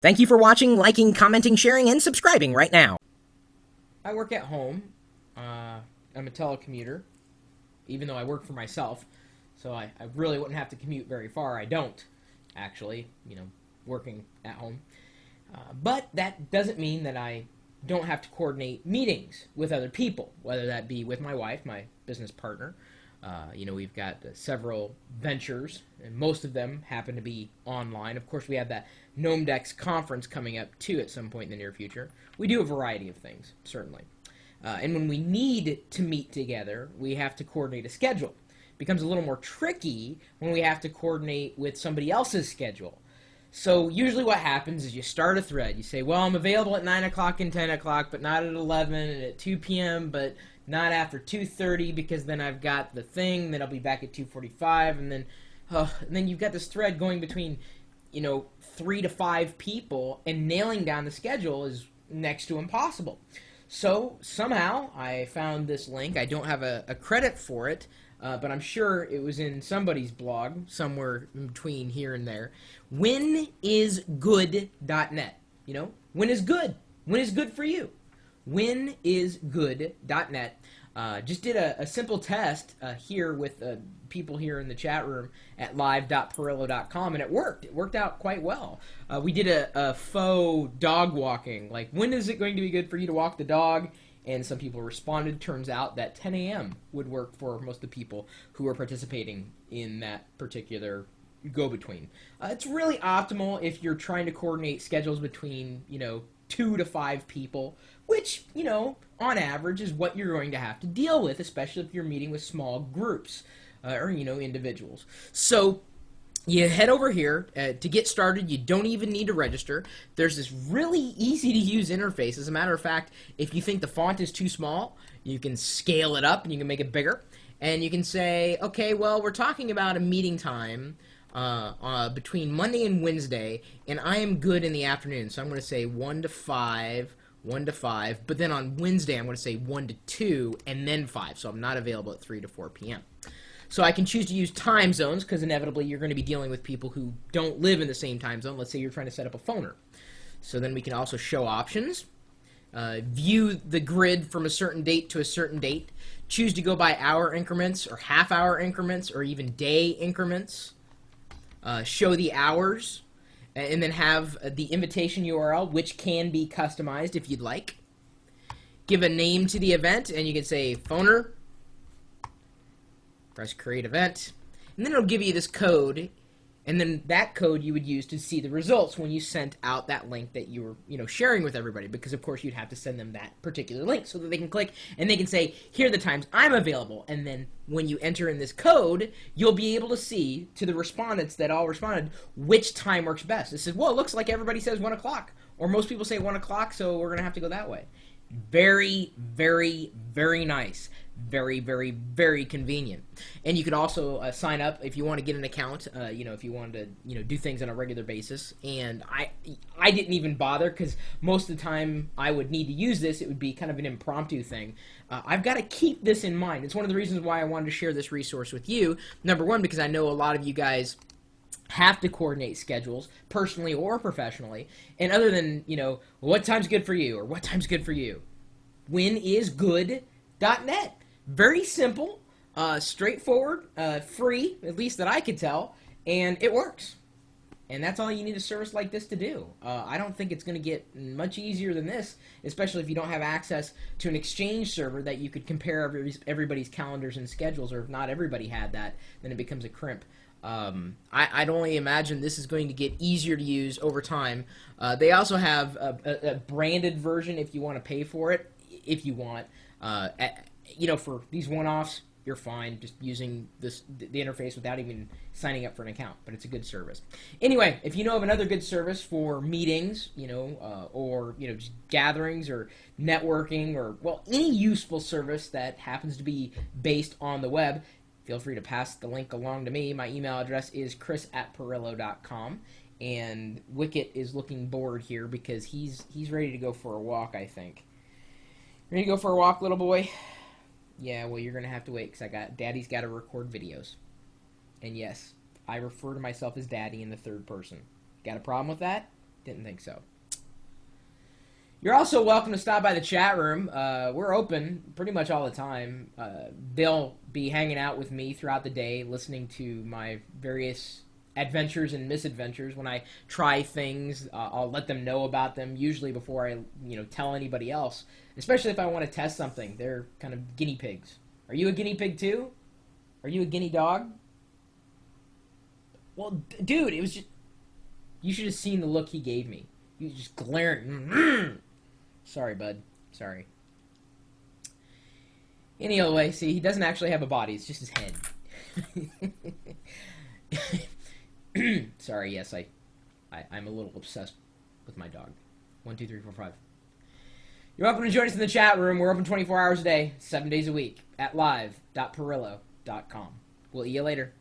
Thank you for watching, liking, commenting, sharing, and subscribing right now. I work at home. I'm a telecommuter, even though I work for myself. So I really wouldn't have to commute very far. I don't, actually, working at home. But that doesn't mean that I don't have to coordinate meetings with other people, whether that be with my wife, my business partner. We've got several ventures, and most of them happen to be online. Of course, we have that GnomeDex conference coming up, too, at some point in the near future. We do a variety of things, certainly. And when we need to meet together, we have to coordinate a schedule. It becomes a little more tricky when we have to coordinate with somebody else's schedule. So usually what happens is you start a thread. You say, well, I'm available at 9 o'clock and 10 o'clock, but not at 11 and at 2 p.m., but not after 2:30 because then I've got the thing, then I'll be back at 2:45, and then you've got this thread going between, 3 to 5 people, and nailing down the schedule is next to impossible. So somehow I found this link. I don't have a credit for it, but I'm sure it was in somebody's blog somewhere in between here and there. Whenisgood.net. When is good? When is good for you? Whenisgood.net. Just did a simple test here with people here in the chat room at live.pirillo.com, and it worked. It worked out quite well. We did a faux dog walking. Like, when is it going to be good for you to walk the dog? And some people responded. Turns out that 10 a.m. would work for most of the people who are participating in that particular go-between. It's really optimal if you're trying to coordinate schedules between, 2 to 5 people, which, on average is what you're going to have to deal with, especially if you're meeting with small groups or, individuals. So you head over here. To get started, you don't even need to register. There's this really easy-to-use interface. As a matter of fact, if you think the font is too small, you can scale it up and you can make it bigger. And you can say, okay, well, we're talking about a meeting time between Monday and Wednesday, and I am good in the afternoon. So I'm going to say 1 to 5, 1 to 5, but then on Wednesday I'm going to say 1 to 2, and then 5. So I'm not available at 3 to 4 p.m. So I can choose to use time zones, because inevitably you're going to be dealing with people who don't live in the same time zone. Let's say you're trying to set up a phoner. So then we can also show options. View the grid from a certain date to a certain date. Choose to go by hour increments or half-hour increments or even day increments. Show the hours, and then have the invitation URL, which can be customized if you'd like. Give a name to the event, and you can say phoner. Press create event, and then it'll give you this code, and then that code you would use to see the results when you sent out that link that you were sharing with everybody, because of course you'd have to send them that particular link so that they can click and they can say, here are the times I'm available. And then when you enter in this code, you'll be able to see to the respondents that all responded which time works best. It says, well, it looks like everybody says 1 o'clock, or most people say 1 o'clock, so we're gonna have to go that way. Very, very, very nice. Very, very, very convenient. And you could also sign up if you want to get an account, if you wanted to, do things on a regular basis. And I didn't even bother, because most of the time I would need to use this. It would be kind of an impromptu thing. I've got to keep this in mind. It's one of the reasons why I wanted to share this resource with you. Number one, because I know a lot of you guys have to coordinate schedules, personally or professionally. And other than, what time's good for you, or what time's good for you, whenisgood.net. Very simple, straightforward, free, at least that I could tell, and it works. And that's all you need a service like this to do. I don't think it's going to get much easier than this, especially if you don't have access to an Exchange server that you could compare everybody's calendars and schedules, or if not everybody had that, then it becomes a crimp. I'd only imagine this is going to get easier to use over time. They also have a branded version if you want to pay for it, if you want. For these one-offs, you're fine just using the interface without even signing up for an account, but it's a good service. Anyway, if you know of another good service for meetings, or just gatherings or networking, or, well, any useful service that happens to be based on the web, feel free to pass the link along to me. My email address is chris@pirillo.com, and Wicket is looking bored here because he's ready to go for a walk, I think. Ready to go for a walk, little boy? Yeah, well, you're going to have to wait, because Daddy's got to record videos. And yes, I refer to myself as Daddy in the third person. Got a problem with that? Didn't think so. You're also welcome to stop by the chat room. We're open pretty much all the time. They'll be hanging out with me throughout the day, listening to my various adventures and misadventures. When I try things, I'll let them know about them, usually before I tell anybody else, especially if I want to test something. They're kind of guinea pigs. Are you a guinea pig too? Are you a guinea dog? Well, dude, it was just... You should have seen the look he gave me. He was just glaring. Sorry, bud. Sorry. Anyway, see, he doesn't actually have a body. It's just his head. Sorry, yes, I'm a little obsessed with my dog. 1, 2, 3, 4, 5. You're welcome to join us in the chat room. We're open 24 hours a day, 7 days a week at live.pirillo.com. We'll see you later.